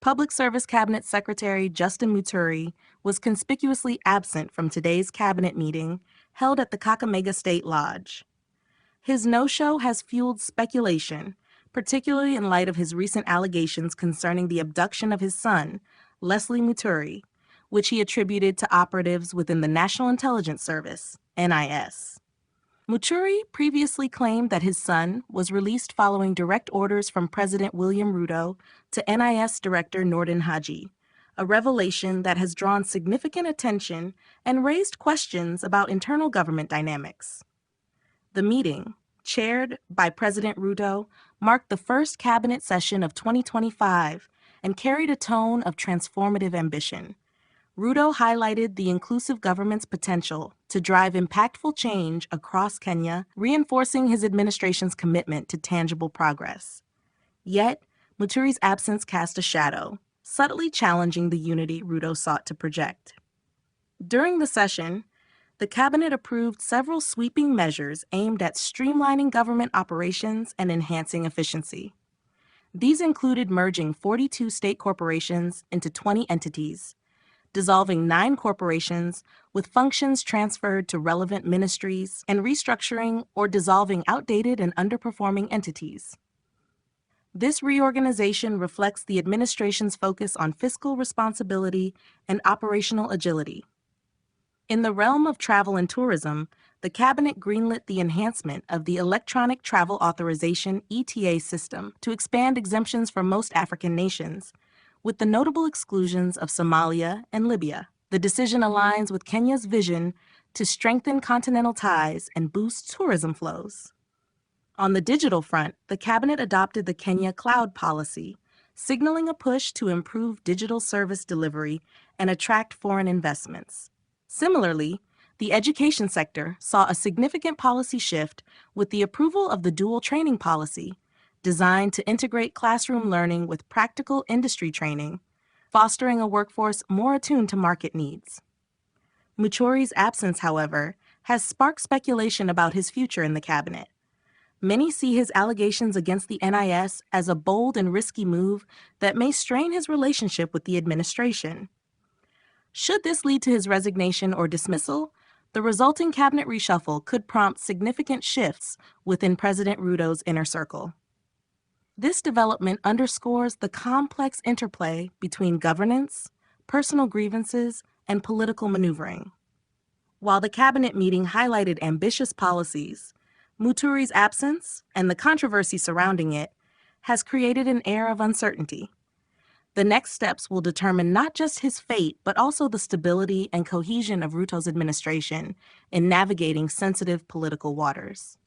Public Service Cabinet Secretary Justin Muturi was conspicuously absent from today's cabinet meeting held at the Kakamega State Lodge. His no-show has fueled speculation, particularly in light of his recent allegations concerning the abduction of his son, Leslie Muturi, which he attributed to operatives within the National Intelligence Service, NIS. Muturi previously claimed that his son was released following direct orders from President William Ruto to NIS Director Nordin Haji, a revelation that has drawn significant attention and raised questions about internal government dynamics. The meeting, chaired by President Ruto, marked the first cabinet session of 2025 and carried a tone of transformative ambition. Ruto highlighted the inclusive government's potential to drive impactful change across Kenya, reinforcing his administration's commitment to tangible progress. Yet, Muturi's absence cast a shadow, subtly challenging the unity Ruto sought to project. During the session, the cabinet approved several sweeping measures aimed at streamlining government operations and enhancing efficiency. These included merging 42 state corporations into 20 entities, dissolving 9 corporations with functions transferred to relevant ministries, and restructuring or dissolving outdated and underperforming entities. This reorganization reflects the administration's focus on fiscal responsibility and operational agility. In the realm of travel and tourism, the cabinet greenlit the enhancement of the Electronic Travel Authorization (ETA) system to expand exemptions for most African nations, with the notable exclusions of Somalia and Libya. The decision aligns with Kenya's vision to strengthen continental ties and boost tourism flows. On the digital front, the cabinet adopted the Kenya Cloud Policy, signaling a push to improve digital service delivery and attract foreign investments. Similarly, the education sector saw a significant policy shift with the approval of the dual training policy, designed to integrate classroom learning with practical industry training, fostering a workforce more attuned to market needs. Muturi's absence, however, has sparked speculation about his future in the cabinet. Many see his allegations against the NIS as a bold and risky move that may strain his relationship with the administration. Should this lead to his resignation or dismissal, the resulting cabinet reshuffle could prompt significant shifts within President Ruto's inner circle. This development underscores the complex interplay between governance, personal grievances, and political maneuvering. While the cabinet meeting highlighted ambitious policies, Muturi's absence and the controversy surrounding it has created an air of uncertainty. The next steps will determine not just his fate, but also the stability and cohesion of Ruto's administration in navigating sensitive political waters.